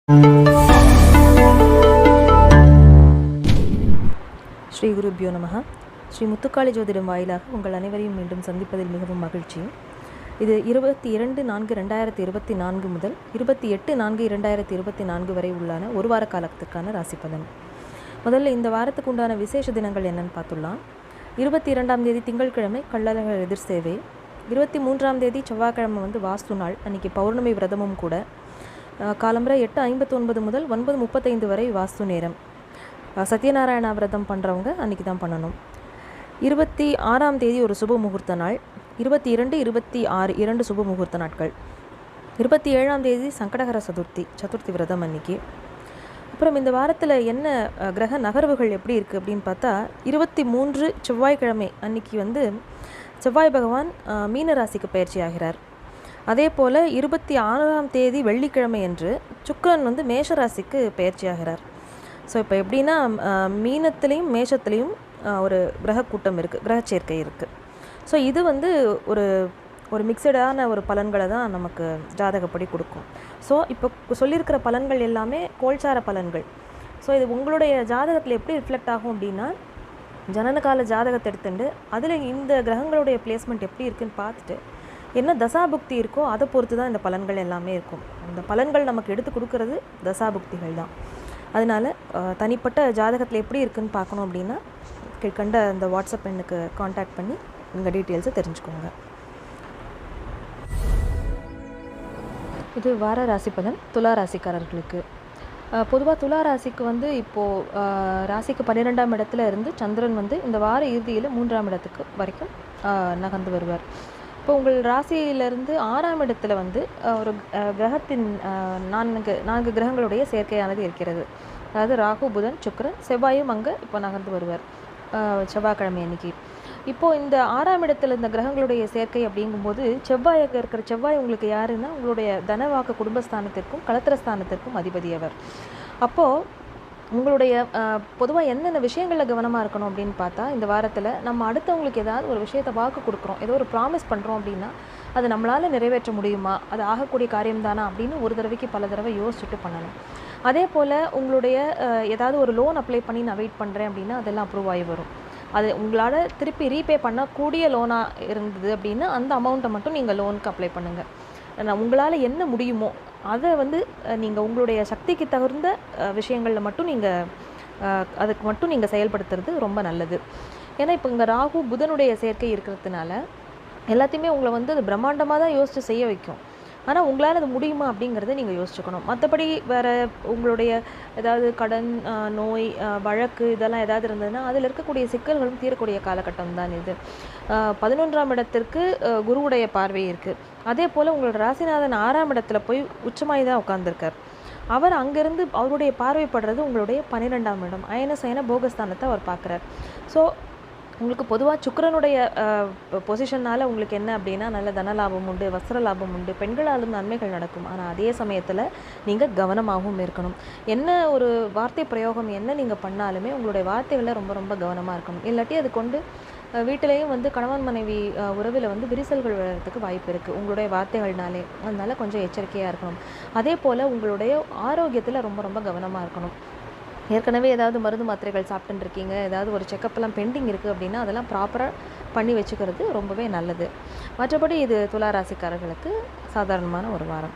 ஸ்ரீ குருபியோ நமஹ. ஸ்ரீ முத்துக்காளி ஜோதிடம் வாயிலாக உங்கள் அனைவரையும் மீண்டும் சந்திப்பதில் மிகவும் மகிழ்ச்சியும். இது 22/4/2024 முதல் 28/4/2024 வரை உள்ளான ஒரு வார காலத்திற்கான ராசி பலன். முதல்ல இந்த வாரத்துக்கு உண்டான விசேஷ தினங்கள் என்னன்னு பார்த்துடலாம். 22ஆம் தேதி திங்கட்கிழமை கள்ளழகர் எதிர் சேவை. 23ஆம் தேதி செவ்வாய்க்கிழமை வாஸ்து நாள், அன்றைக்கி பௌர்ணமி விரதமும் கூட. காலம்பரை 8:59 முதல் 9:35 வரை வாஸ்து நேரம். சத்யநாராயணா விரதம் பண்ணுறவங்க அன்றைக்கி தான் பண்ணணும். 26ஆம் தேதி ஒரு சுப முகூர்த்த நாள். 22, 26 2 சுப முகூர்த்த நாட்கள். 27ஆம் தேதி சங்கடகர சதுர்த்தி விரதம் அன்றைக்கி. அப்புறம் இந்த வாரத்தில் என்ன கிரக நகர்வுகள் எப்படி இருக்குது அப்படின்னு பார்த்தா, 23 செவ்வாய்க்கிழமை அன்றைக்கி செவ்வாய் பகவான் மீன ராசிக்கு பயிற்சி ஆகிறார். அதே போல் 26ஆம் தேதி வெள்ளிக்கிழமை அன்று சுக்கிரன் மேஷ ராசிக்கு பயிற்சி ஆகிறார். ஸோ இப்போ எப்படின்னா, மீனத்துலேயும் மேஷத்துலேயும் ஒரு கிரக கூட்டம் இருக்குது, கிரக சேர்க்கை இருக்குது. ஸோ இது ஒரு ஒரு மிக்சடான ஒரு பலன்களை தான் நமக்கு ஜாதகப்படி கொடுக்கும். ஸோ இப்போ சொல்லியிருக்கிற பலன்கள் எல்லாமே கோல்சார பலன்கள். ஸோ இது உங்களுடைய ஜாதகத்தில் எப்படி ரிஃப்ளெக்ட் ஆகும் அப்படின்னா, ஜனனகால ஜாதகத்தை எடுத்துட்டு அதில் இந்த கிரகங்களுடைய பிளேஸ்மெண்ட் எப்படி இருக்குதுன்னு பார்த்துட்டு என்ன தசாபுக்தி இருக்கோ அதை பொறுத்து தான் இந்த பலன்கள் எல்லாமே இருக்கும். அந்த பலன்கள் நமக்கு எடுத்து கொடுக்கறது தசாபுக்திகள் தான். அதனால் தனிப்பட்ட ஜாதகத்தில் எப்படி இருக்குதுன்னு பார்க்கணும் அப்படின்னா, கீழ்கண்ட அந்த வாட்ஸ்அப் எண்ணுக்கு காண்டாக்ட் பண்ணி உங்கள் டீட்டெயில்ஸை தெரிஞ்சுக்கோங்க. இது வார ராசி பலன் துலா ராசிக்காரர்களுக்கு. பொதுவாக துலா ராசிக்கு இப்போது ராசிக்கு 12ஆம் இடத்துல இருந்து சந்திரன் இந்த வார இறுதியில் 3ஆம் இடத்துக்கு வரைக்கும் நகர்ந்து வருவார். இப்போ உங்கள் ராசியிலிருந்து 6ஆம் இடத்துல ஒரு கிரகத்தின் 4 கிரகங்களுடைய சேர்க்கையானது இருக்கிறது. அதாவது ராகு, புதன், சுக்கிரன், செவ்வாயும் அங்கே இப்போ நகர்ந்து வருவார் செவ்வாய்க்கிழமை அன்னைக்கு. இப்போது இந்த 6ஆம் இடத்துல இந்த கிரகங்களுடைய சேர்க்கை அப்படிங்கும்போது, செவ்வாய் உங்களுக்கு யாருன்னா உங்களுடைய தனவாக்கு குடும்பஸ்தானத்திற்கும் களத்திரஸ்தானத்திற்கும் அதிபதியவர். அப்போது உங்களுடைய பொதுவாக என்னென்ன விஷயங்களில் கவனமாக இருக்கணும் அப்படின்னு பார்த்தா, இந்த வாரத்தில் நம்ம அடுத்தவங்களுக்கு ஏதாவது ஒரு விஷயத்தை வாக்கு கொடுக்குறோம், ஏதோ ஒரு ப்ராமிஸ் பண்ணுறோம் அப்படின்னா அது நம்மளால் நிறைவேற்ற முடியுமா, அது ஆகக்கூடிய காரியம்தானா அப்படின்னு ஒரு தடவைக்கு பல தடவை யோசிச்சுட்டு பண்ணணும். அதே போல் உங்களுடைய ஏதாவது ஒரு லோன் அப்ளை பண்ணி நான் வெயிட் பண்ணுறேன் அப்படின்னா அதெல்லாம் அப்ரூவ் ஆகி வரும். அது உங்களால் திருப்பி ரீபே பண்ணக்கூடிய லோனாக இருந்தது அப்படின்னா அந்த அமௌண்ட்டை மட்டும் நீங்கள் லோனுக்கு அப்ளை பண்ணுங்கள். உங்களால் என்ன முடியுமோ அதை நீங்கள் உங்களுடைய சக்திக்கு தகுந்த விஷயங்களில் மட்டும் அதுக்கு மட்டும் நீங்கள் செயல்படுத்துறது ரொம்ப நல்லது. ஏன்னா இப்போ இங்கே ராகு புதனுடைய சேர்க்கை இருக்கிறதுனால எல்லாத்தையுமே உங்களை அது பிரம்மாண்டமாக தான் யோசித்து செய்ய வைக்கும். ஆனால் உங்களால் அது முடியுமா அப்படிங்கிறத நீங்கள் யோசிச்சுக்கணும். மற்றபடி வேறு உங்களுடைய ஏதாவது கடன், நோய், வழக்கு இதெல்லாம் ஏதாவது இருந்ததுன்னா அதில் இருக்கக்கூடிய சிக்கல்களும் தீரக்கூடிய காலகட்டம் தான் இது. 11ஆம் இடத்திற்கு குருவுடைய பார்வை இருக்குது. அதே போல் உங்களோட ராசிநாதன் 6ஆம் இடத்துல போய் உச்சமாய் தான் உட்கார்ந்துருக்கார். அவர் அங்கேருந்து அவருடைய பார்வைப்படுறது உங்களுடைய 12ஆம் இடம் அயன சயன போகஸ்தானத்தை அவர் பார்க்குறார். ஸோ உங்களுக்கு பொதுவாக சுக்கிரனுடைய பொசிஷனால் உங்களுக்கு என்ன அப்படின்னா, நல்ல தன லாபம் உண்டு, வஸ்திர லாபம் உண்டு, பெண்களாலும் நன்மைகள் நடக்கும். ஆனால் அதே சமயத்தில் நீங்கள் கவனமாகவும் இருக்கணும். என்ன ஒரு வார்த்தை பிரயோகம் என்ன நீங்கள் பண்ணாலுமே உங்களுடைய வார்த்தைகளில் ரொம்ப ரொம்ப கவனமாக இருக்கணும். இல்லாட்டி அது கொண்டு வீட்டிலையும் கணவன் மனைவி உறவில் விரிசல்கள் வர்றதுக்கு வாய்ப்பு இருக்குது உங்களுடைய வார்த்தைகள்னாலே. அதனால் கொஞ்சம் எச்சரிக்கையாக இருக்கணும். அதே போல் உங்களுடைய ஆரோக்கியத்தில் ரொம்ப ரொம்ப கவனமாக இருக்கணும். ஏற்கனவே ஏதாவது மருந்து மாத்திரைகள் சாப்பிட்டுன்னு இருக்கீங்க, ஏதாவது ஒரு செக்கப்லாம் பெண்டிங் இருக்குது அப்படின்னா அதெல்லாம் ப்ராப்பராக பண்ணி வச்சுக்கிறது ரொம்பவே நல்லது. மற்றபடி இது துலா ராசிக்காரர்களுக்கு சாதாரணமான ஒரு வாரம்.